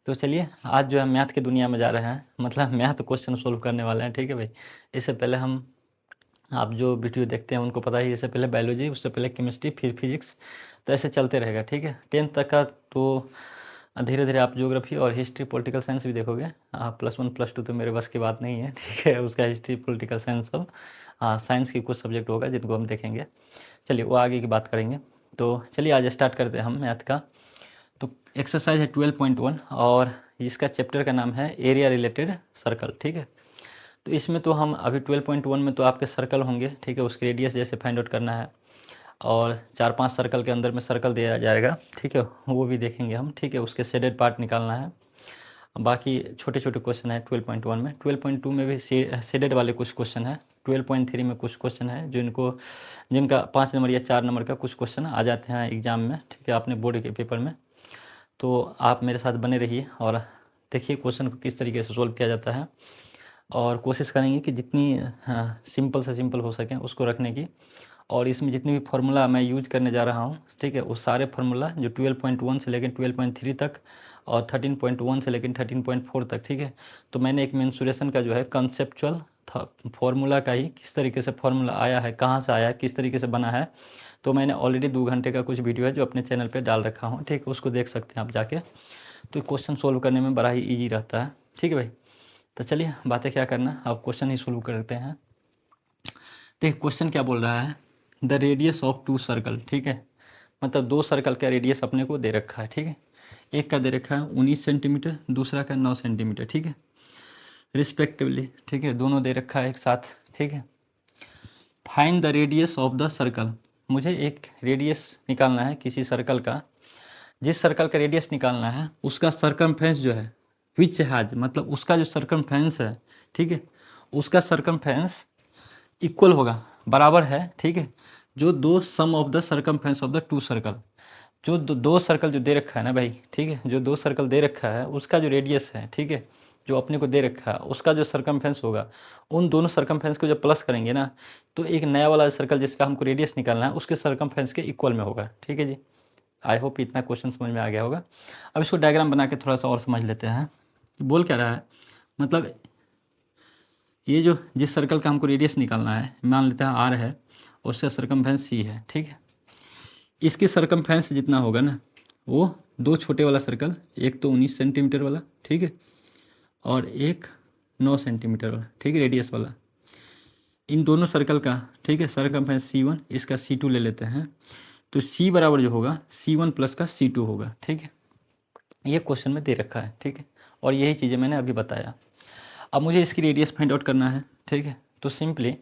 तो चलिए आज जो है मैथ की दुनिया में जा रहे हैं, मतलब मैथ क्वेश्चन सोल्व करने वाले हैं। ठीक है भाई। इससे पहले हम आप जो वीडियो देखते हैं उनको पता ही, इससे पहले बायोलॉजी, उससे पहले केमिस्ट्री, फिर फिजिक्स, तो ऐसे चलते रहेगा। ठीक है, 10th तक का तो धीरे धीरे आप ज्योग्राफी और हिस्ट्री पॉलिटिकल साइंस भी देखोगे। +1 +2 तो मेरे बस की बात नहीं है। ठीक है, उसका हिस्ट्री पॉलिटिकल साइंस सब साइंस की कुछ सब्जेक्ट होगा जिनको हम देखेंगे। चलिए वो आगे की बात करेंगे। तो चलिए आज स्टार्ट करते हैं हम मैथ का। तो एक्सरसाइज है 12.1 और इसका चैप्टर का नाम है एरिया रिलेटेड सर्कल। ठीक है, तो इसमें तो हम अभी 12.1 में तो आपके सर्कल होंगे। ठीक है, उसके रेडियस जैसे फाइंड आउट करना है और 4-5 सर्कल के अंदर में सर्कल दिया जाएगा। ठीक है, वो भी देखेंगे हम। ठीक है, उसके शेडेड पार्ट निकालना है। बाकी छोटे छोटे क्वेश्चन है 12.1 में। 12.2 में भी शेडेड वाले कुछ क्वेश्चन है। 12.3 में कुछ क्वेश्चन है जिनका 5 नंबर या 4 नंबर का कुछ क्वेश्चन आ जाते हैं एग्जाम में। ठीक है, अपने बोर्ड के पेपर में। तो आप मेरे साथ बने रहिए और देखिए क्वेश्चन को किस तरीके से सोल्व किया जाता है, और कोशिश करेंगे कि जितनी सिंपल से सिंपल हो सके उसको रखने की। और इसमें जितनी भी फार्मूला मैं यूज करने जा रहा हूँ, ठीक है, वो सारे फार्मूला जो 12.1 से लेकर 12.3 तक और 13.1 से लेकर 13.4 तक, ठीक है, तो मैंने एक मेंसुरेशन का जो है कंसेप्चुअल फार्मूला का ही किस तरीके से फार्मूला आया है, कहाँ से आया है, किस तरीके से बना है, तो मैंने ऑलरेडी 2 घंटे का कुछ वीडियो है जो अपने चैनल पे डाल रखा हूँ। ठीक है, उसको देख सकते हैं आप जाके। तो क्वेश्चन सोल्व करने में बड़ा ही ईजी रहता है। ठीक है भाई, तो चलिए बातें क्या करना, अब क्वेश्चन ही सोल्व करते हैं। देखिए क्वेश्चन क्या बोल रहा है, द रेडियस ऑफ 2 सर्कल। ठीक है, मतलब 2 सर्कल का रेडियस अपने को दे रखा है। ठीक है, एक का दे रखा है 19 सेंटीमीटर, दूसरा का 9 सेंटीमीटर। ठीक है, रिस्पेक्टिवली। ठीक है, दोनों दे रखा है एक साथ। ठीक है, find the radius of the circle. मुझे एक रेडियस निकालना है किसी सर्कल का। जिस सर्कल का रेडियस निकालना है उसका सरकमफ्रेंस जो है विच हैज, मतलब उसका जो सरकमफ्रेंस है, ठीक है, उसका सरकमफ्रेंस इक्वल होगा, बराबर है। ठीक है, जो दो sum of the circumference of the 2 circle, जो दो सर्कल जो दे रखा है ना भाई, ठीक है, जो 2 सर्कल दे रखा है उसका जो रेडियस है, ठीक है, जो अपने को दे रखा है उसका जो सरकमफ्रेंस होगा, उन दोनों सरकमफ्रेंस को जब प्लस करेंगे ना, तो एक नया वाला सर्कल जिसका हमको रेडियस निकालना है उसके सरकमफ्रेंस के इक्वल में होगा। ठीक है जी, आई होप इतना क्वेश्चन समझ में आ गया होगा। अब इसको डायग्राम बना के थोड़ा सा और समझ लेते हैं। बोल क्या रहा है, मतलब ये जो जिस सर्कल का हमको रेडियस निकालना है, मान लेते हैं आर है, उससे सरकमफ्रेंस सी है। ठीक है, इसकी सरकमफ्रेंस जितना होगा ना, वो 2 छोटे वाला सर्कल, एक तो 19 सेंटीमीटर वाला, ठीक है, और एक 9 सेंटीमीटर वाला, ठीक है, रेडियस वाला, इन दोनों सर्कल का, ठीक है, सरकमफ्रेंस C1, इसका C2 ले लेते हैं। तो C बराबर जो होगा C1 प्लस का C2 होगा। ठीक है, ये क्वेश्चन में दे रखा है। ठीक है, और यही चीज़ें मैंने अभी बताया। अब मुझे इसकी रेडियस फाइंड आउट करना है। ठीक है, तो सिंपली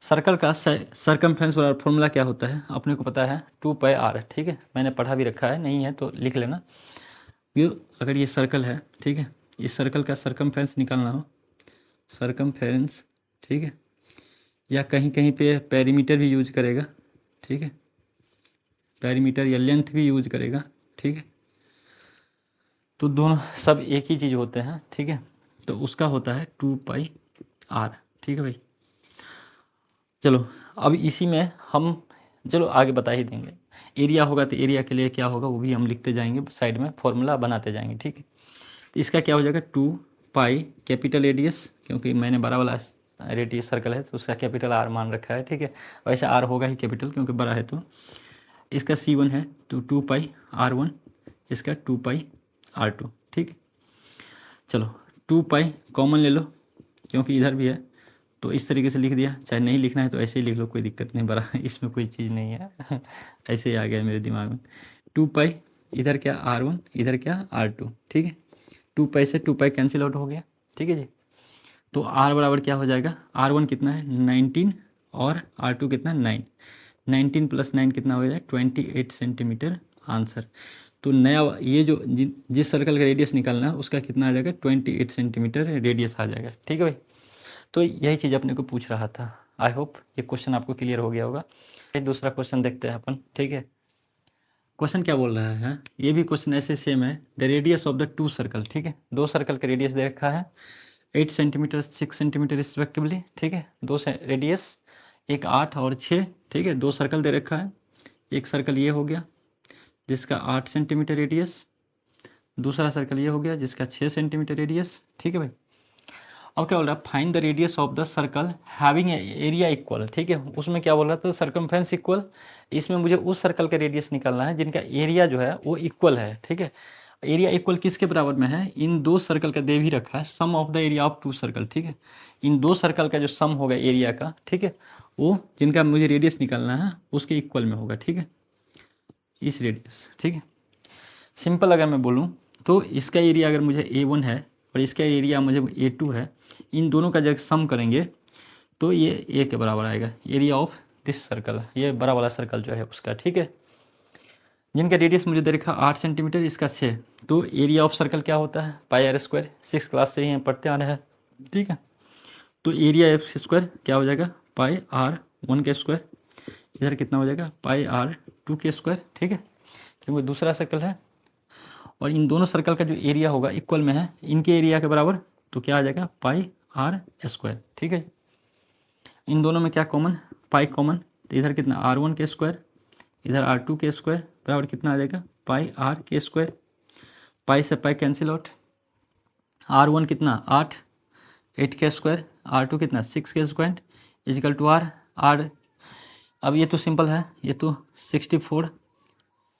सर्कल का सरकमफ्रेंस बराबर फॉर्मूला क्या होता है अपने को पता है, 2πr। ठीक है, मैंने पढ़ा भी रखा है, नहीं है तो लिख लेना। ये अगर ये सर्कल है, ठीक है, इस सर्कल का सरकमफ्रेंस निकालना हो, सरकमफ्रेंस, ठीक है, या कहीं कहीं पे पेरीमीटर भी यूज करेगा। ठीक है, पेरीमीटर या लेंथ भी यूज करेगा। ठीक है, तो दोनों सब एक ही चीज़ होते हैं। ठीक है, तो उसका होता है 2πr। ठीक है भाई, चलो अब इसी में हम, चलो आगे बता ही देंगे। एरिया होगा तो एरिया के लिए क्या होगा वो भी हम लिखते जाएंगे, साइड में फॉर्मूला बनाते जाएंगे। ठीक है, तो इसका क्या हो जाएगा 2π कैपिटल रेडियस, क्योंकि मैंने बड़ा वाला रेडियस सर्कल है तो उसका कैपिटल आर मान रखा है। ठीक है, वैसे आर होगा ही कैपिटल क्योंकि बड़ा है। तो इसका C1 है तो 2πr1, इसका 2πr2। ठीक है, चलो 2π कॉमन ले लो क्योंकि इधर भी है, तो इस तरीके से लिख दिया। चाहे नहीं लिखना है तो ऐसे ही लिख लो, कोई दिक्कत नहीं, बड़ा इसमें कोई चीज़ नहीं है। ऐसे ही आ गया मेरे दिमाग में। 2π, इधर क्या R1, इधर क्या R2। ठीक है, 2π से 2π कैंसिल आउट हो गया। ठीक है जी, तो R बराबर क्या हो जाएगा, R1 कितना है 19 और R2 कितना है 9, 19 + 9 कितना हो जाएगा 28 सेंटीमीटर आंसर। तो नया ये जो जिस सर्कल का रेडियस निकालना है उसका कितना आ जाएगा 28 सेंटीमीटर रेडियस आ जाएगा। ठीक है भाई, तो यही चीज़ अपने को पूछ रहा था। आई होप ये क्वेश्चन आपको क्लियर हो गया होगा। एक दूसरा क्वेश्चन देखते हैं अपन। ठीक है, क्वेश्चन क्या बोल रहा है, ये भी क्वेश्चन ऐसे सेम है, the radius of the 2 circle. ठीक है, 2 सर्कल का रेडियस दे रखा है 8 सेंटीमीटर 6 सेंटीमीटर रिस्पेक्टिवली। ठीक है, 2 से रेडियस, एक 8 और 6। ठीक है, 2 सर्कल दे रखा है, एक सर्कल ये हो गया जिसका 8 सेंटीमीटर रेडियस, दूसरा सर्कल ये हो गया जिसका 6 सेंटीमीटर रेडियस, ठीक है भाई। अब क्या बोल रहा है, find the radius of the circle having area equal, ठीक है। उसमें क्या बोल रहा था, सर्कमफ्रेंस इक्वल। इसमें मुझे उस सर्कल का रेडियस निकालना है जिनका एरिया जो है वो इक्वल है, ठीक है। एरिया इक्वल किसके बराबर में है, इन दो सर्कल का दे भी रखा है, sum of the area of two circle, ठीक है। इन दो सर्कल का जो सम होगा एरिया का, ठीक है, वो जिनका मुझे रेडियस निकालना है उसके इक्वल में होगा, ठीक है, इस रेडियस, ठीक है। सिंपल अगर मैं बोलूँ तो इसका एरिया अगर मुझे A1 है और इसका एरिया मुझे A2 है, इन दोनों का जब सम करेंगे तो ये A के बराबर आएगा, एरिया ऑफ दिस सर्कल, ये बड़ा वाला सर्कल जो है उसका, ठीक है। जिनका रेडियस मुझे दे रखा 8 सेंटीमीटर, इसका 6, तो एरिया ऑफ सर्कल क्या होता है, पाई आर स्क्वायर, 6 क्लास से ही हम पढ़ते आ रहे हैं, ठीक है। तो एरिया एफ स्क्वायर क्या हो जाएगा, पाई आर 1 के स्क्वायर, इधर कितना हो जाएगा, पाई आर 2 के स्क्वायर, ठीक है, क्योंकि दूसरा सर्कल है। और इन दोनों सर्कल का जो एरिया होगा इक्वल में है इनके एरिया के बराबर, तो क्या आ जाएगा, पाई आर स्क्वायर, ठीक है। इन दोनों में क्या कॉमन, पाई कॉमन, तो इधर कितना R1 के स्क्वायर, इधर R2 के स्क्वायर बराबर कितना आ जाएगा, पाई आर के स्क्वायर। पाई से पाई कैंसिल आउट, R1 कितना 8, 8 के स्क्वायर, R2 कितना 6 के स्क्वायर, इजिकल टू आर। अब ये तो सिंपल है, ये तो 64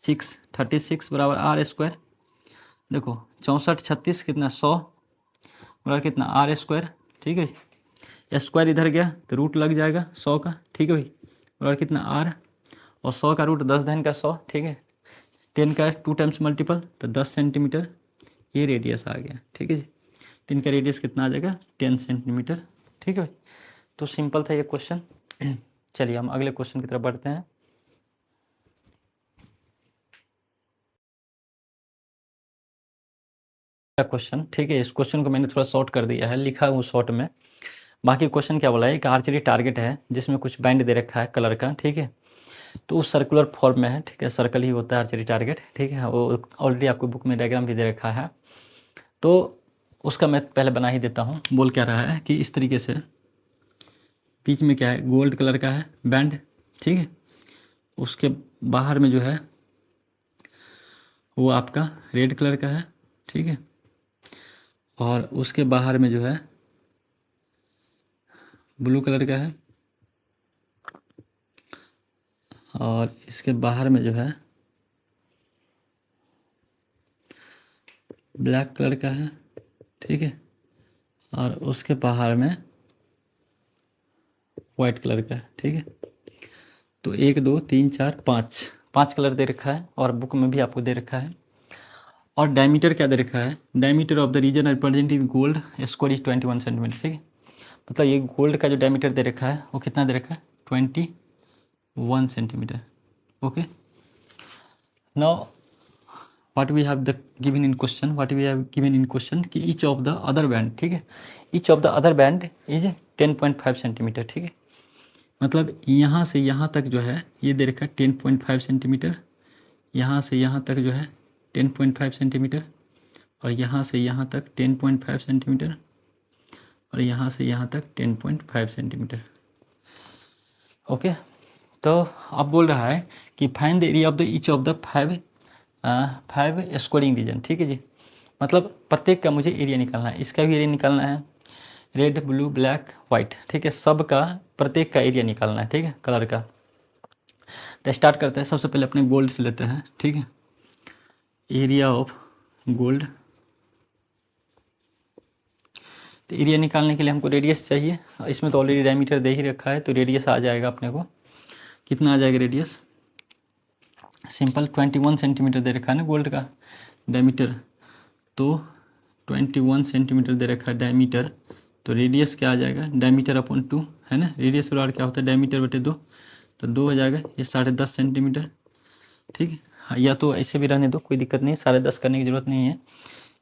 36 बराबर आर स्क्वायर। देखो 64 36 कितना 100 बराबर कितना आर स्क्वायर, ठीक है। स्क्वायर इधर गया तो रूट लग जाएगा 100 का, ठीक है भाई, बराबर कितना आर, और 100 का रूट 10 धन का 100, ठीक है। 10 का 2 टाइम्स मल्टीपल तो 10 सेंटीमीटर ये रेडियस आ गया, ठीक है जी। 10 का रेडियस कितना आ जाएगा, 10 सेंटीमीटर, ठीक है भाई। तो सिंपल था ये क्वेश्चन। चलिए हम अगले क्वेश्चन की तरफ बढ़ते हैं। क्वेश्चन, ठीक है, इस क्वेश्चन को मैंने थोड़ा शॉर्ट कर दिया है, लिखा हूँ शॉर्ट में। बाकी क्वेश्चन क्या बोला है, एक आर्चरी टारगेट है जिसमें कुछ बैंड दे रखा है कलर का, ठीक है। तो उस सर्कुलर फॉर्म में है, ठीक है, सर्कल ही होता है आर्चरी टारगेट, ठीक है। वो ऑलरेडी आपको बुक में डायग्राम भी दे रखा है, तो उसका मैं पहले बना ही देता हूँ। बोल क्या रहा है कि इस तरीके से बीच में क्या है, गोल्ड कलर का है बैंड, ठीक है। उसके बाहर में जो है वो आपका रेड कलर का है, ठीक है। और उसके बाहर में जो है ब्लू कलर का है, और इसके बाहर में जो है ब्लैक कलर का है, ठीक है। और उसके बाहर में वाइट कलर का है, ठीक है। तो 1 2 3 4 5 कलर दे रखा है, और बुक में भी आपको दे रखा है। और डायमीटर क्या दे रखा है, diameter of the region representing gold square is 21 centimetre, ठीक है। मतलब ये गोल्ड का जो डायमीटर दे रखा है वो कितना दे रखा है, 21 centimetre, okay. Now what we have the given in question, what we have given in question कि each of the other band, ठीक है, each of the other band is 10.5 centimetre, ठीक है। मतलब यहाँ से यहाँ तक जो है ये दे रखा है 10.5 सेंटीमीटर, यहाँ से यहाँ तक जो है 10.5 सेंटीमीटर, और यहाँ से यहाँ तक 10.5 सेंटीमीटर, और यहाँ से यहाँ तक 10.5 सेंटीमीटर, ओके। तो अब बोल रहा है कि find the area of the each of the 5 squaring region, ठीक है जी। मतलब प्रत्येक का मुझे एरिया निकालना है, इसका भी एरिया निकालना है, रेड ब्लू ब्लैक वाइट, ठीक है, सब का प्रत्येक का एरिया निकालना है, ठीक है, कलर का। तो स्टार्ट करते हैं, सबसे पहले अपने गोल्ड से लेते हैं, ठीक है। एरिया ऑफ गोल्ड, तो एरिया निकालने के लिए हमको रेडियस चाहिए, इसमें तो ऑलरेडी डायमीटर दे ही रखा है, तो रेडियस आ जाएगा अपने को, कितना आ जाएगा रेडियस, सिंपल 21 सेंटीमीटर दे रखा है ना गोल्ड का डायमीटर, तो 21 सेंटीमीटर दे रखा है डायमीटर, तो रेडियस क्या आ जाएगा, डायमीटर अपॉन 2 है ना, रेडियस बराबर क्या होता है, डायमीटर बटे 2, तो 2 हो जाएगा, ये 10.5 सेंटीमीटर, ठीक है। हाँ, या तो ऐसे भी रहने दो, कोई दिक्कत नहीं, 10.5 करने की ज़रूरत नहीं है।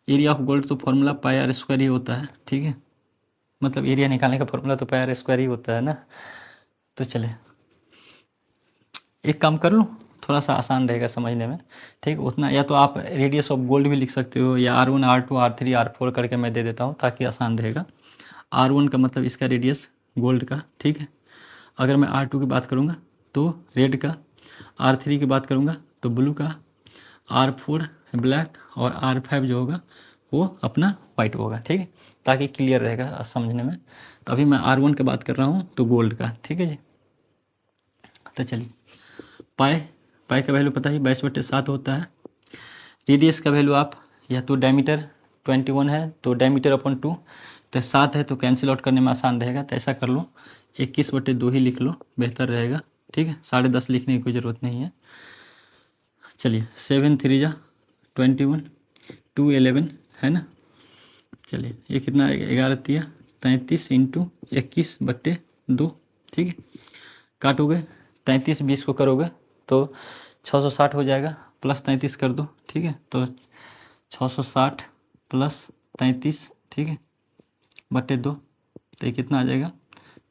एरिया ऑफ गोल्ड तो फॉर्मूला पाई आर स्क्वायर ही होता है, ठीक है। मतलब एरिया निकालने का फॉर्मूला तो पाई आर स्क्वायर ही होता है ना। तो चले एक काम कर लूँ, थोड़ा सा आसान रहेगा समझने में, ठीक। उतना या तो आप रेडियस ऑफ गोल्ड भी लिख सकते हो, या R1 R2 R3 R4 करके मैं दे देता हूँ ताकि आसान रहेगा। R1 का मतलब इसका रेडियस गोल्ड का, ठीक है। अगर मैं R2 की बात करूँगा तो रेड का, R3 की बात करूँगा तो ब्लू का, R4 ब्लैक और R5 जो होगा वो अपना वाइट होगा, ठीक है, ताकि क्लियर रहेगा समझने में। तो अभी मैं R1 की बात कर रहा हूँ तो गोल्ड का, ठीक है जी। तो चलिए, पाई पाई का वैल्यू पता ही 22/7 होता है। रेडियस का वैल्यू आप या तो डायमीटर 21 है तो डायमीटर अपन 2, तो 7 है तो कैंसिल आउट करने में आसान रहेगा, तो ऐसा कर लो 21/2 ही लिख लो, बेहतर रहेगा, ठीक है, 10.5 लिखने की कोई ज़रूरत नहीं है। चलिए 7 3 जा 21, 2 11 है ना। चलिए ये कितना आएगा, 11 तिया 33 इंटू 21/2, ठीक है। काटोगे 33 20 को करोगे तो 660 हो जाएगा, प्लस 33 कर दो, ठीक है, तो 660 प्लस 33, ठीक है, बट्टे 2, तो ये कितना आ जाएगा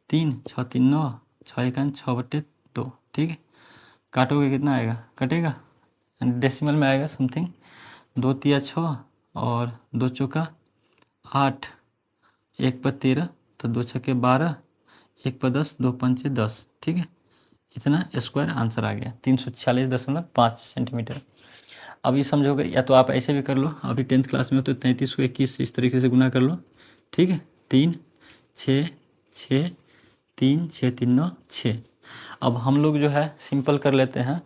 3 6 3 9 6 1 6/2, ठीक है। काटोगे कितना आएगा, कटेगा डेसिमल में आएगा समथिंग, 2 तिया 6 और 2 चौका 8, 1/13, तो 2 छक्के 12, 1/10, 2 पंचे 10, ठीक है। इतना स्क्वायर आंसर आ गया 346.5 सेंटीमीटर। अब ये समझोगे, या तो आप ऐसे भी कर लो, अभी 10th क्लास में हो तो 33 को 21 से इस तरीके से गुना कर लो, ठीक है, 3 6 6 3 6 3 9 6। अब हम लोग जो है सिंपल कर लेते हैं,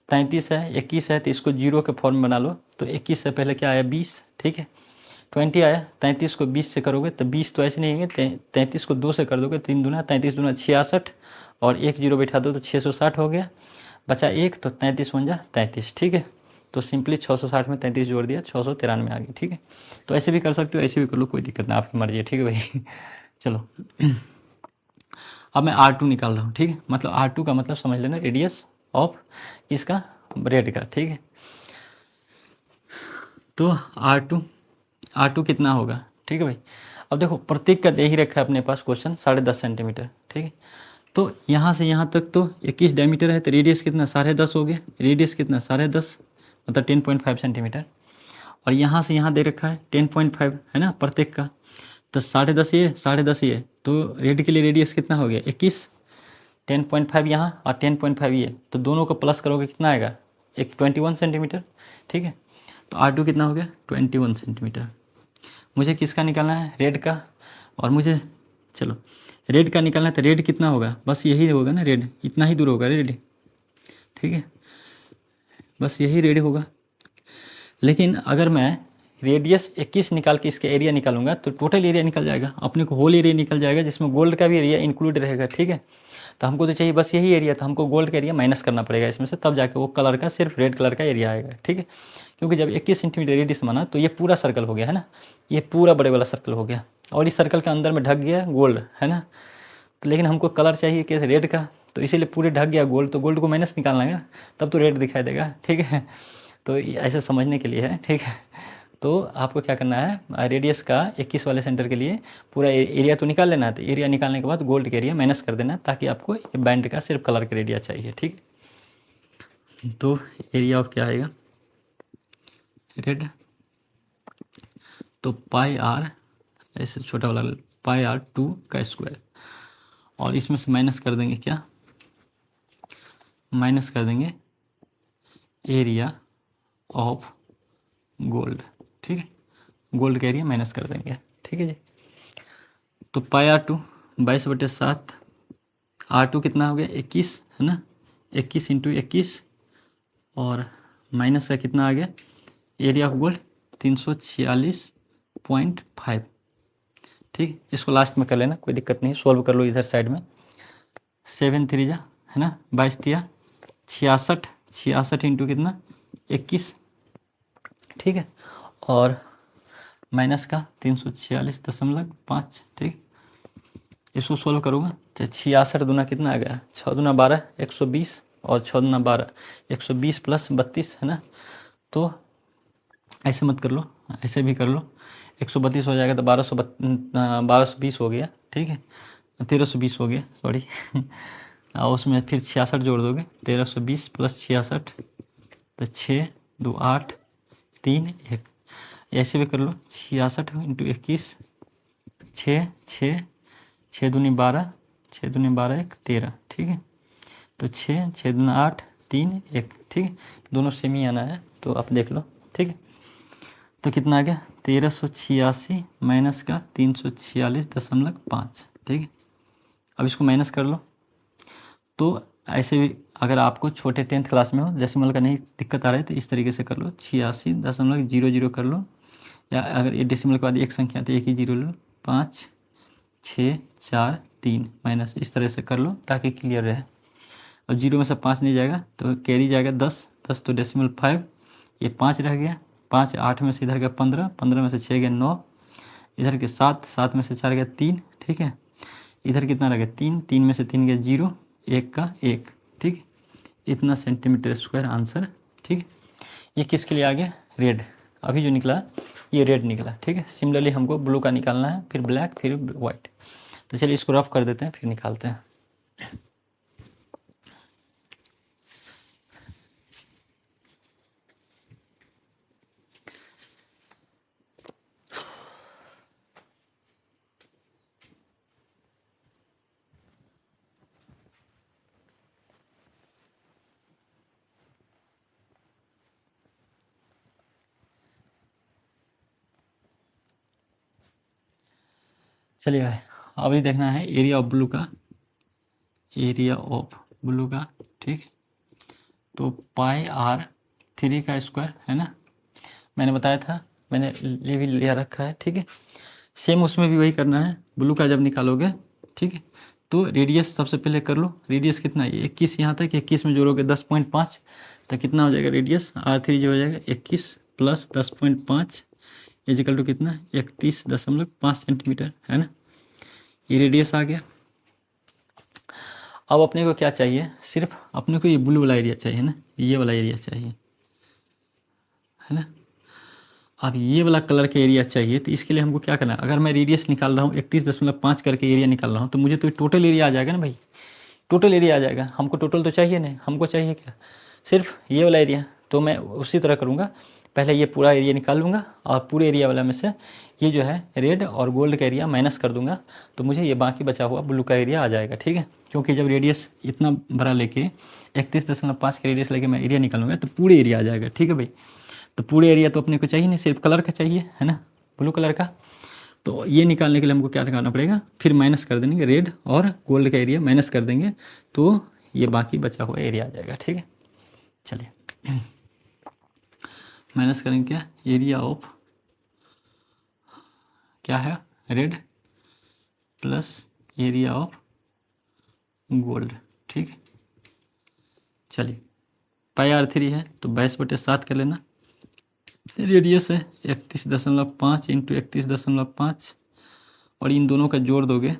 33 है 21 है तो इसको जीरो के फॉर्म में बना लो, तो 21 से पहले क्या आया 20, ठीक है, 20 आया, 33 को 20 से करोगे तो 20 तो ऐसे नहीं है, 33 को 2 से कर दोगे, 3 दूना 33 दूना 66 और 1 जीरो बैठा दो तो 660 हो गया, बचा 1 तो 33 बन जा 33, ठीक है। तो सिंपली 660 में 33 जोड़ दिया, 693 आ गई, ठीक है। तो ऐसे भी कर सकते हो, ऐसे भी कर लो, कोई दिक्कत नहीं, आपकी मर्जी है, ठीक है भाई। चलो अब मैं R2 निकाल रहा हूँ, ठीक है, मतलब R2 का मतलब समझ लेना रेडियस ऑफ इसका रेड का, ठीक है। तो R2 कितना होगा, ठीक है भाई। अब देखो प्रतीक का दे ही रखा है अपने पास क्वेश्चन 10.5 सेंटीमीटर, ठीक है। तो यहाँ से यहाँ तक तो 21 डायमीटर है, तो रेडियस कितना 10.5 हो गया, रेडियस कितना 10.5 मतलब 10.5 सेंटीमीटर, और यहाँ से यहाँ दे रखा है 10.5 है ना प्रत्येक का, तो 10.5 ये 10.5 ये, तो रेड के लिए रेडियस कितना हो गया 21, 10.5 यहाँ और 10.5 ये, तो दोनों को प्लस करोगे कितना आएगा, एक 21 सेंटीमीटर, ठीक है। तो R2 कितना हो गया 21 सेंटीमीटर। मुझे किसका निकालना है, रेड का, और मुझे चलो रेड का निकालना है, तो रेड कितना होगा, बस यही होगा ना, रेड इतना ही दूर होगा रेड, ठीक है, बस यही रेड होगा। लेकिन अगर मैं रेडियस 21 निकाल के इसके एरिया निकालूंगा तो टोटल एरिया निकल जाएगा, अपने को होल एरिया निकल जाएगा, जिसमें गोल्ड का भी एरिया इंक्लूड रहेगा, ठीक है। तो हमको तो चाहिए बस यही एरिया, तो हमको गोल्ड का एरिया माइनस करना पड़ेगा इसमें से, तब जाके वो कलर का सिर्फ रेड कलर का एरिया आएगा, ठीक है। क्योंकि जब 21 सेंटीमीटर रेडियस माना तो ये पूरा सर्कल हो गया है ना, ये पूरा बड़े वाला सर्कल हो गया, और इस सर्कल के अंदर में ढक गया गोल्ड है ना, लेकिन हमको कलर चाहिए कि रेड का, तो इसीलिए पूरे ढक गया गोल्ड, तो गोल्ड को माइनस निकालना है ना, तब तो रेड दिखाई देगा, ठीक है। तो ऐसे समझने के लिए है, ठीक है। तो आपको क्या करना है, रेडियस का 21 वाले सेंटर के लिए पूरा एरिया तो निकाल लेना है, तो एरिया निकालने के बाद गोल्ड के एरिया माइनस कर देना, ताकि आपको ये बैंड का सिर्फ कलर का एरिया चाहिए, ठीक है। तो एरिया ऑफ क्या आएगा रेड, तो पाई आर, ऐसे छोटा वाला पाई आर 2 का स्क्वायर, और इसमें से माइनस कर देंगे क्या, माइनस कर देंगे एरिया ऑफ गोल्ड, ठीक है, गोल्ड का एरिया माइनस कर देंगे, ठीक है जी। तो पाई R2 22/7, R2 कितना हो गया 21 है ना, 21 इंटू 21, और माइनस का कितना आ गया एरिया ऑफ गोल्ड 346.5, ठीक। इसको लास्ट में कर लेना, कोई दिक्कत नहीं, सोल्व कर लो इधर साइड में, 7 3 जा है ना 22 तिया 66, 66 इंटू कितना 21, ठीक है, और माइनस का 346.5, ठीक। इसको सोल्व करूँगा तो 66 दूना कितना आ गया, 6 दूना 12 120, और 6 दूना 12 120 प्लस 32 है ना, तो ऐसे मत कर लो, ऐसे भी कर लो, 132 हो जाएगा तो 1220 हो गया, ठीक है, 1320 हो गया सॉरी। और उसमें फिर 66 जोड़ दोगे, 1320 प्लस 66, तो 6 2 8 3 1, ऐसे भी कर लो, 66 इंटू 21, 6 6 6 दूनी 12, 6 दूनी 12 1 13, ठीक है, तो 6 6 दूना 8 3 1, ठीक है, दोनों सेम ही आना है, तो आप देख लो ठीक है। तो कितना आ गया 1386 माइनस का 346.5, ठीक है। अब इसको माइनस कर लो। तो ऐसे भी अगर आपको छोटे 10th क्लास में हो डेसिमल का नहीं दिक्कत आ रहा है तो इस तरीके से कर लो, 86.00 कर लो, या अगर ये डेसिमल के बाद एक संख्या तो एक ही जीरो लो, 5 6 4 3 माइनस, इस तरह से कर लो ताकि क्लियर रहे। और जीरो में से 5 नहीं जाएगा तो कैरी जाएगा 10, 10 तो डेसिमल 5, ये 5 रह गया, 5 8 में से इधर गया 15, 15 में से 6 गया 9, इधर के 7, 7 में से 4 गया 3, ठीक है। इधर कितना रह गया 3, 3 में से 3 गया 0, 1 का 1, ठीक। इतना सेंटीमीटर स्क्वायर आंसर, ठीक। ये किसके लिए आ गया रेड, अभी जो निकला ये रेड निकला, ठीक है। सिमिलरली हमको ब्लू का निकालना है, फिर ब्लैक, फिर वाइट। तो चलिए इसको रफ कर देते हैं फिर निकालते हैं। चलिए भाई अभी देखना है एरिया ऑफ ब्लू का, एरिया ऑफ ब्लू का, ठीक। तो πr3 का स्क्वायर है ना, मैंने बताया था, मैंने ये भी लिया रखा है, ठीक है। सेम उसमें भी वही करना है, ब्लू का जब निकालोगे, ठीक है। तो रेडियस सबसे पहले कर लो, रेडियस कितना है 21, यहाँ तक 21 में जोड़ोगे 10.5, तो कितना हो जाएगा रेडियस r3 जो हो जाएगा 21 प्लस 10.5 इजिकल टू कितना 31.5 सेंटीमीटर, है ना। ये रेडियस आ गया। अब अपने को क्या चाहिए, सिर्फ अपने को ये ब्लू वाला एरिया चाहिए ना, ये वाला एरिया चाहिए, है ना। अब ये वाला कलर का एरिया चाहिए तो इसके लिए हमको क्या करना है, अगर मैं रेडियस निकाल रहा हूँ 31.5 करके एरिया निकाल रहा हूँ तो मुझे तो टोटल एरिया आ जाएगा ना भाई, टोटल एरिया आ जाएगा। हमको टोटल तो चाहिए नहीं, हमको चाहिए क्या सिर्फ ये वाला एरिया। तो मैं उसी तरह करूँगा, पहले ये पूरा एरिया निकाल लूँगा और पूरे एरिया वाला में से ये जो है रेड और गोल्ड का एरिया माइनस कर दूँगा, तो मुझे ये बाकी बचा हुआ ब्लू का एरिया आ जाएगा, ठीक है। क्योंकि जब रेडियस इतना बड़ा लेके 31.5 के रेडियस लेके मैं एरिया निकालूंगा तो पूरे एरिया आ जाएगा, ठीक है भाई। तो पूरे एरिया तो अपने को चाहिए नहीं, सिर्फ कलर का चाहिए, है ना, ब्लू कलर का। तो ये निकालने के लिए हमको क्या निकालना पड़ेगा, फिर माइनस कर देंगे, रेड और गोल्ड का एरिया माइनस कर देंगे तो ये बाकी बचा हुआ एरिया आ जाएगा, ठीक है। चलिए माइनस करेंगे क्या, एरिया ऑफ क्या है red plus area of gold, ठीक है। चलिए πr3 है तो 22/7 कर लेना, रेडियस है 31.5 इंटू 31.5, और इन दोनों का जोड़ दोगे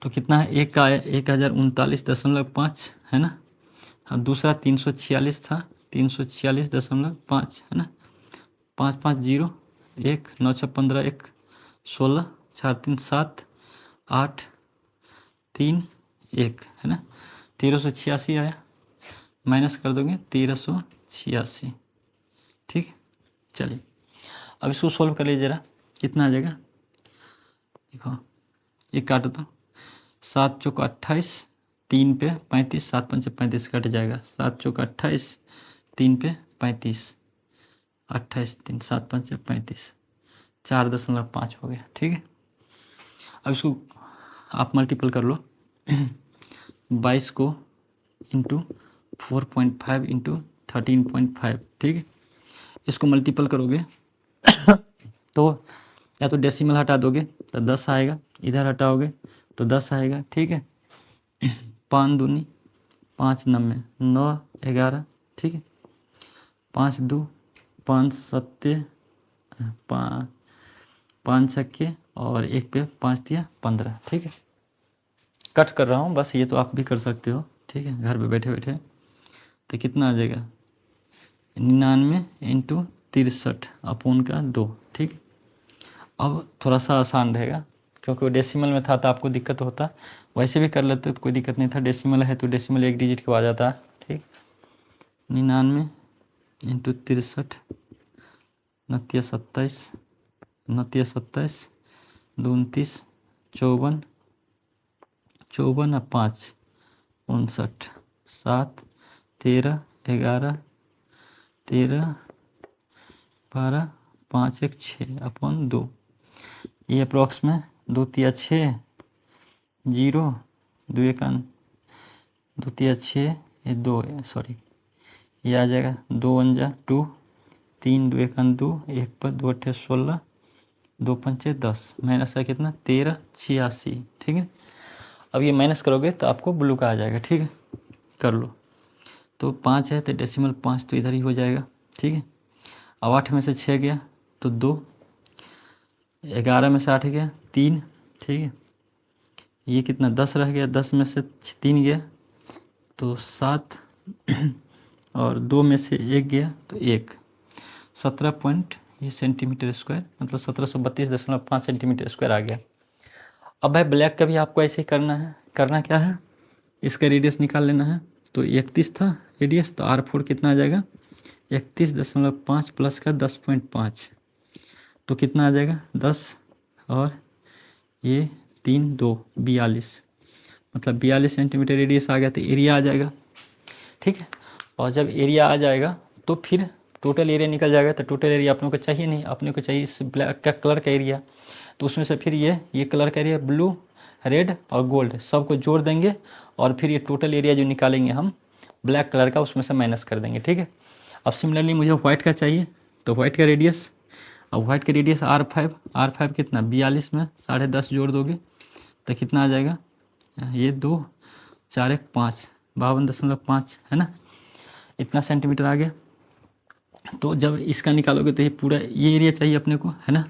तो कितना है, एक का आया 1039.5, है ना। और दूसरा 346 था, 346.5, है ना। 5 5 0 1 9 6 15 1 16 4 3 7 8 3 1, है ना। 1386 आया, माइनस कर दोगे 1386, ठीक। चलिए अब इसको सोल्व कर लीजिए जरा, कितना आ जाएगा देखो, ये काट दो, 7 चौक 28, 3 पे 35, 7 पंचे 35 कट जाएगा, 7 चौक 28, 3 पे 35, 28 3 7 पंचे 35, 4.5 हो गया, ठीक है। अब इसको आप मल्टीपल कर लो 22 को इंटू 4.5 इंटू 13.5, ठीक है। इसको मल्टीपल करोगे तो या तो डेसिमल हटा दोगे तो 10 आएगा, इधर हटाओगे तो 10 आएगा, ठीक है। 5 दूनी 5 नब्बे 9 11, ठीक है। 5 2 5 सत्ते 5 छक्के और 1 पे 5 दिया 15, ठीक है। कट कर रहा हूँ बस, ये तो आप भी कर सकते हो, ठीक है, घर पे बैठे बैठे। तो कितना आ जाएगा 99 इंटू 63 अपोन का 2, ठीक। अब थोड़ा सा आसान रहेगा क्योंकि डेसिमल में था तो आपको दिक्कत होता, वैसे भी कर लेते तो कोई दिक्कत नहीं था, डेसिमल है तो डेसिमल एक डिजिट के बाद आता है, ठीक। 99 इंटू 63 29 27 29 27 29 54 54 और 5 59 7 13 11 13 12 5 1 6 अपॉन 2, ये अप्रॉक्स में 2 तिया 6 0 2 1 2 तिया 6 ये 2 सॉरी ये आ जाएगा 2 1 जा 2 3 2 1 2 1 पर 2 8 16 2 पंचे 10 माइनस का कितना 13 86, ठीक है। अब ये माइनस करोगे तो आपको ब्लू का आ जाएगा, ठीक है। कर लो, तो 5 है तो डेसिमल 5 तो इधर ही हो जाएगा, ठीक है। अब 8 में से 6 गया तो 2, 11 में से 8 गया 3, ठीक है। ये कितना 10 रह गया, 10 में से 3 गया तो 7 और 2 में से 1 गया तो 1, 17 पॉइंट ये सेंटीमीटर स्क्वायर, मतलब 1732.5 सेंटीमीटर स्क्वायर आ गया। अब भाई ब्लैक का भी आपको ऐसे ही करना है। करना क्या है, इसका रेडियस निकाल लेना है। तो 31 था रेडियस, तो R4 कितना आ जाएगा 31.5 प्लस का 10.5, तो कितना आ जाएगा 10 और ये 3 2 42, मतलब 42 सेंटीमीटर रेडियस आ गया। तो एरिया आ जाएगा, ठीक है। और जब एरिया आ जाएगा तो फिर टोटल एरिया निकल जाएगा। तो टोटल एरिया अपने को चाहिए नहीं, अपने को चाहिए इस ब्लैक का कलर का एरिया। तो उसमें से फिर ये कलर का एरिया ब्लू रेड और गोल्ड सबको जोड़ देंगे और फिर ये टोटल एरिया जो निकालेंगे हम ब्लैक कलर का उसमें से माइनस कर देंगे, ठीक है। अब सिमिलरली मुझे व्हाइट का चाहिए, तो व्हाइट का रेडियस, अब व्हाइट का रेडियस R5 कितना 42 में 10.5 जोड़ दोगे तो कितना आ जाएगा, ये 2 4 1 5 52.5 है ना, इतना सेंटीमीटर आ गया। तो जब इसका निकालोगे तो ये पूरा ये एरिया चाहिए अपने को, है ना।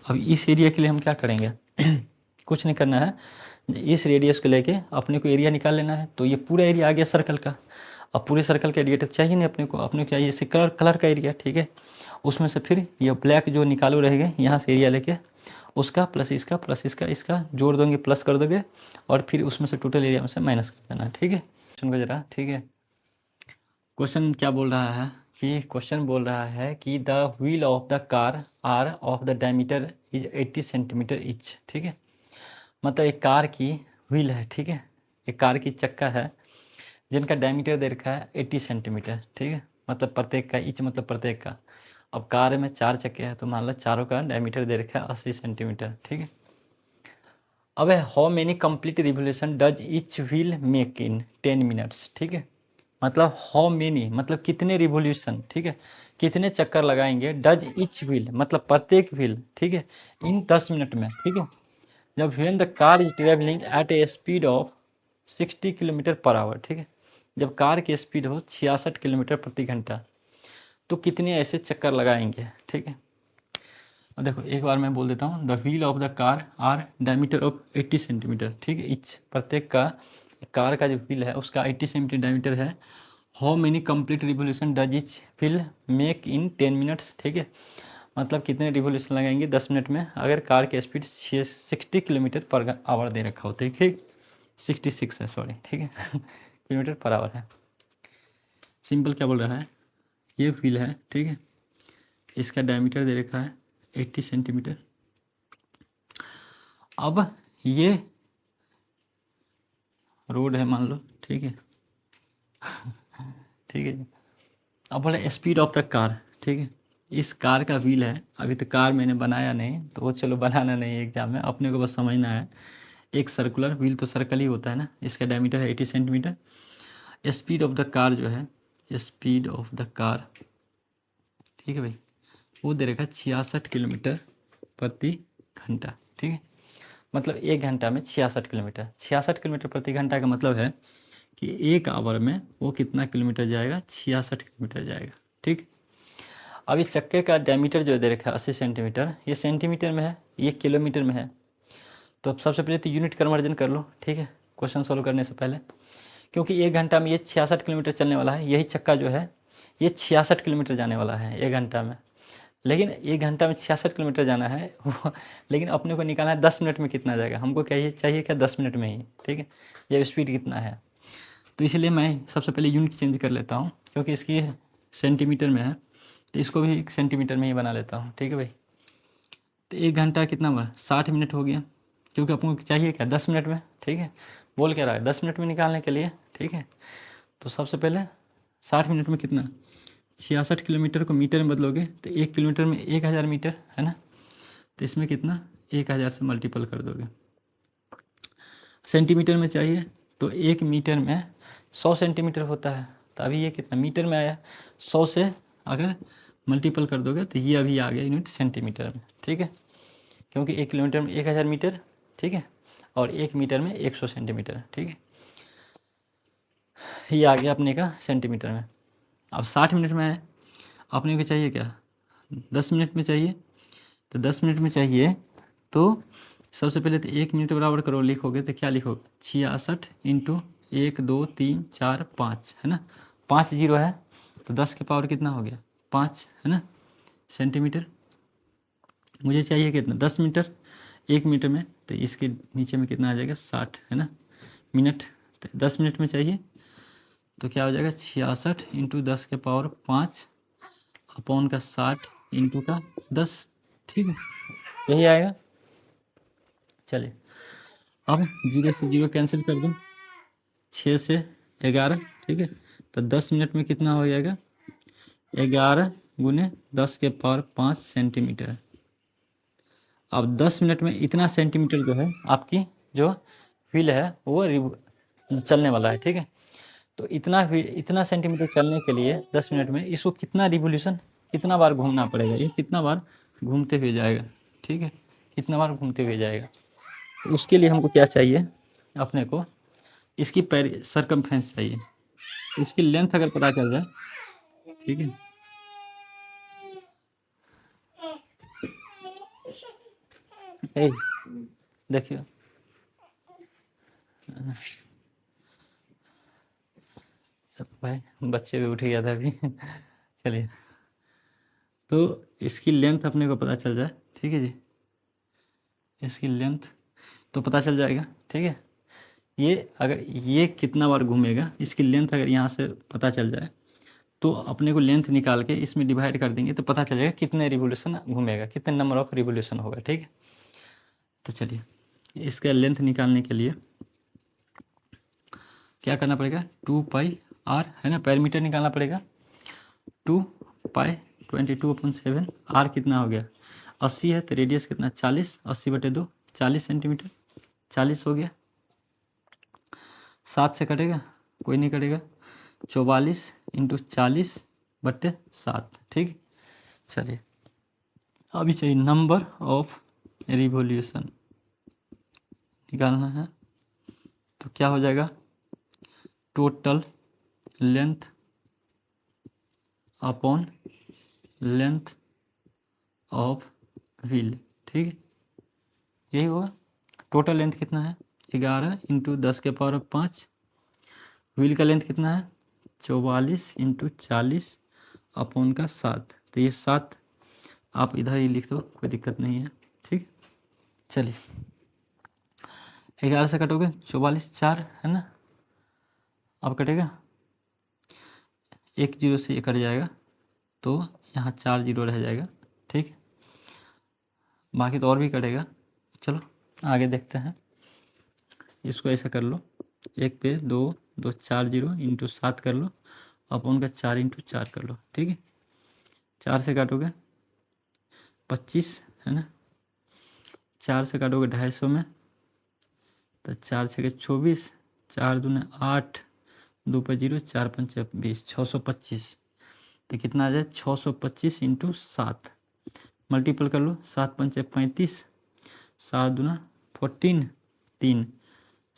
अब इस एरिया के लिए हम क्या करेंगे कुछ नहीं करना है, इस रेडियस को लेके अपने को एरिया निकाल लेना है। तो ये पूरा एरिया आ गया सर्कल का। अब पूरे सर्कल का एरिया तो चाहिए नहीं अपने को चाहिए इसे कलर का एरिया, ठीक है। उसमें से फिर ये ब्लैक जो निकालो रहेंगे यहाँ से एरिया लेके उसका प्लस इसका इसका जोड़ दोगे, प्लस कर दोगे और फिर उसमें से टोटल एरिया में से माइनस कर देना, ठीक है। क्वेश्चन को जरा, ठीक है। क्वेश्चन क्या बोल रहा है कि क्वेश्चन बोल रहा है कि the wheel of the car are of the diameter is 80 centimetre each, ठीक है। मतलब एक कार की व्हील है, ठीक है, एक कार की चक्का है जिनका डायमीटर दे रखा है 80 सेंटीमीटर, ठीक है। मतलब प्रत्येक का, इच मतलब प्रत्येक का। अब कार में 4 चक्के हैं तो मान लो चारों का डायमीटर दे रखा है 80 सेंटीमीटर, ठीक है। अब how many complete revolution does etch wheel make in 10 minutes, ठीक है। मतलब हाउ मेनी मतलब कितने रिवोल्यूशन, ठीक है, कितने चक्कर लगाएंगे डज इच व्हील मतलब प्रत्येक व्हील, ठीक है, इन 10 मिनट में, ठीक है। जब when the car is travelling at A speed of 60 kilometre per hour, ठीक है, जब कार की स्पीड हो 66 किलोमीटर प्रति घंटा तो कितने ऐसे चक्कर लगाएंगे, ठीक है। और देखो एक बार मैं बोल देता हूँ, the wheel of the car are diameter of 80 centimetre, ठीक है, इच प्रत्येक का कार का जो व्हील है उसका 80 सेंटीमीटर डायमीटर है। How many complete revolution does etch wheel make in 10 minutes, ठीक है, मतलब कितने रिवोल्यूशन लगाएंगे 10 मिनट में अगर कार की स्पीड 60 किलोमीटर पर आवर दे रखा हो, ठीक है, 66 है सॉरी, ठीक है किलोमीटर पर आवर है। सिंपल क्या बोल रहा है, ये व्हील है, ठीक है, इसका डायमीटर दे रखा है 80 सेंटीमीटर। अब ये रोड है मान लो, ठीक है ठीक है। अब बोले स्पीड ऑफ द कार, ठीक है, इस कार का व्हील है, अभी तो कार मैंने बनाया नहीं तो वो चलो बनाना नहीं है एग्जाम में, अपने को बस समझना है। एक सर्कुलर व्हील तो सर्कल ही होता है ना, इसका डायमीटर है 80 centimetre. Speed of the car जो है, स्पीड ऑफ द कार, ठीक है भाई, वो दे रखा है 66 किलोमीटर प्रति घंटा, ठीक है। मतलब 1 घंटा में 66 किलोमीटर, 66 किलोमीटर प्रति घंटा का मतलब है कि 1 आवर में वो कितना किलोमीटर जाएगा 66 किलोमीटर जाएगा, ठीक। अब ये चक्के का डायमीटर जो दे रखा है 80 सेंटीमीटर, ये सेंटीमीटर में है, ये किलोमीटर में है। तो अब सबसे पहले तो यूनिट कन्वर्जन कर लो, ठीक है, क्वेश्चन सोल्व करने से पहले। क्योंकि 1 घंटा में ये 66 किलोमीटर चलने वाला है, यही चक्का जो है ये 66 किलोमीटर जाने वाला है 1 घंटा में। लेकिन 1 घंटा में 66 किलोमीटर जाना है लेकिन अपने को निकालना है 10 मिनट में कितना जाएगा, हमको क्या चाहिए क्या 10 मिनट में ही, ठीक है, जब स्पीड कितना है। तो इसलिए मैं सबसे पहले यूनिट चेंज कर लेता हूँ, क्योंकि इसकी सेंटीमीटर में है तो इसको भी सेंटीमीटर में ही बना लेता हूँ, ठीक है भाई। तो 1 घंटा कितना हुआ 60 मिनट हो गया, क्योंकि अपन को चाहिए क्या 10 मिनट में, ठीक है। बोल क्या रहा है 10 मिनट में निकालने के लिए, ठीक है। तो सबसे पहले 60 मिनट में कितना 66 किलोमीटर को मीटर में बदलोगे तो 1 किलोमीटर में 1000 मीटर है ना, तो इसमें कितना 1000 से मल्टीपल कर दोगे। सेंटीमीटर में चाहिए तो 1 मीटर में 100 सेंटीमीटर होता है, तो अभी ये कितना मीटर में आया, 100 से अगर मल्टीपल कर दोगे तो ये अभी आ गया यूनिट सेंटीमीटर में, ठीक है, क्योंकि 1 किलोमीटर में 1000 मीटर, ठीक है, और 1 मीटर में 100 सेंटीमीटर, ठीक है, ये आ गया अपने का सेंटीमीटर में। अब 60 मिनट में है, अपने को चाहिए क्या 10 मिनट में चाहिए, तो 10 मिनट में चाहिए तो सबसे पहले तो 1 मिनट बराबर करो, लिखोगे तो क्या लिखोगे 66 इंटू 1 2 3 4 5 है ना, 5 जीरो है तो 10 के पावर कितना हो गया 5 है ना सेंटीमीटर। मुझे चाहिए कितना 10 मीटर 1 मीटर में, तो इसके नीचे में कितना आ जाएगा 60 है ना मिनट, तो 10 मिनट में चाहिए तो क्या हो जाएगा 66 इंटू 10 के पावर 5 अपॉन का 60 इंटू का 10, ठीक है, यही आएगा। चलिए अब 0 से 0 कैंसिल कर दो, 6 से 11, ठीक है, तो 10 मिनट में कितना हो जाएगा 11 गुने 10 के पावर 5 सेंटीमीटर। अब 10 मिनट में इतना सेंटीमीटर जो है आपकी जो व्हील है वो चलने वाला है, ठीक है, तो इतना सेंटीमीटर चलने के लिए 10 मिनट में इसको कितना रिवोल्यूशन कितना बार घूमना पड़ेगा, ये कितना बार घूमते हुए जाएगा, ठीक है, कितना बार घूमते हुए जाएगा, तो उसके लिए हमको क्या चाहिए अपने को इसकी सरकमफ्रेंस चाहिए, इसकी लेंथ अगर पता चल जाए, ठीक है, देखिए सब भाई बच्चे भी उठ गया था अभी चलिए, तो इसकी लेंथ अपने को पता चल जाए, ठीक है जी, इसकी लेंथ तो पता चल जाएगा, ठीक है, ये अगर ये कितना बार घूमेगा इसकी लेंथ अगर यहाँ से पता चल जाए तो अपने को लेंथ निकाल के इसमें डिवाइड कर देंगे तो पता चल जाएगा कितने रिवोल्यूशन घूमेगा, कितने नंबर ऑफ रिवोल्यूशन होगा, ठीक है। तो चलिए इसका लेंथ निकालने के लिए क्या करना पड़ेगा 2πr है ना, पर मीटर निकालना पड़ेगा, 2π22/7, आर कितना हो गया 80 है तो रेडियस कितना 40, 80/2 40 सेंटीमीटर, 40 हो गया, 7 से कटेगा कोई नहीं कटेगा, 44 इंटू 40/7, ठीक। चलिए अभी चाहिए नंबर ऑफ रिवोल्यूशन निकालना है, तो क्या हो जाएगा total length upon length of wheel, ठीक है, यही होगा। टोटल लेंथ कितना है 11 इंटू 10 के पावर 5, व्हील का लेंथ कितना है 44 इंटू 40 अपॉन का 7, तो ये 7 आप इधर ही लिख दो कोई दिक्कत नहीं है, ठीक। चलिए 11 से कटोगे 44 4 है ना, अब कटेगा 1 जीरो से ये कट जाएगा तो यहाँ 4 जीरो रह जाएगा, ठीक, बाकी तो और भी कटेगा। चलो आगे देखते हैं, इसको ऐसा कर लो 1 पे 2 2 4 जीरो इंटू 7 कर लो अपॉन का 4 इंटू 4 कर लो, ठीक है, 4 से काटोगे 25 है ना, 4 से काटोगे 250 में तो 4 छः 24, 4 दूने 8, 2 पर 0, 4 पंचे 20, 625, तो कितना आ जाए 625 इंटू 7, मल्टीपल कर लो 7 पंचे 35, 7 दूना 14, 3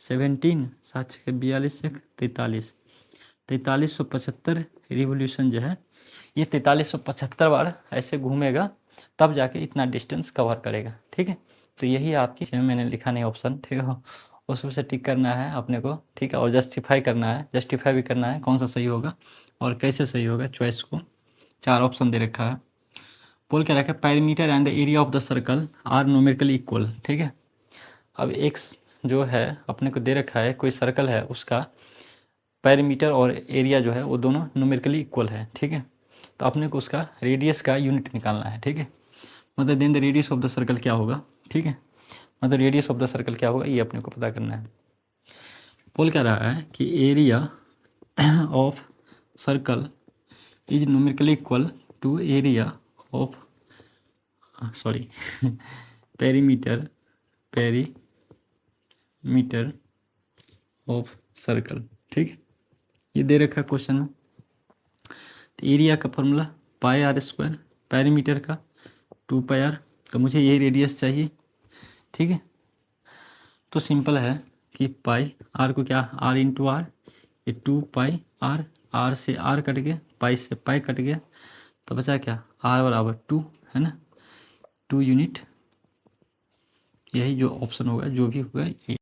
17, 7 छः 42, 43, 4375 रिवोल्यूशन जो है ये 4375 बार ऐसे घूमेगा तब जाके इतना डिस्टेंस कवर करेगा, ठीक है। तो यही आपकी मैंने लिखा नहीं ऑप्शन, ठीक है, उसमें से टिक करना है अपने को, ठीक है, और जस्टिफाई करना है, जस्टिफाई भी करना है कौन सा सही होगा और कैसे सही होगा, चॉइस को 4 ऑप्शन दे रखा है। बोल क्या रखा है parameter and the area of the circle are numerically equal, ठीक है। अब एक जो है अपने को दे रखा है कोई सर्कल है उसका पैरामीटर और एरिया जो है वो दोनों न्यूमेरिकली इक्वल है, ठीक है, तो अपने को उसका रेडियस का यूनिट निकालना है, ठीक है, मतलब then the radius of the circle क्या होगा, ठीक है, मतलब रेडियस ऑफ द सर्कल क्या होगा ये अपने को पता करना है। बोल क्या रहा है कि area of circle is numerically equal to area of sorry perimeter perimeter of circle. ठीक, ये दे रखा है क्वेश्चन में। तो एरिया का formula pi r square, perimeter का 2 पाई आर, तो मुझे ये रेडियस चाहिए। ठीक है, तो सिंपल है कि पाई आर को क्या, आर इंटू आर, ये 2 पाई आर, आर से आर कट गया, पाई से पाई कट गया, तो बचा क्या, आर बराबर 2 है ना, 2 यूनिट। यही जो ऑप्शन होगा, जो भी होगा ये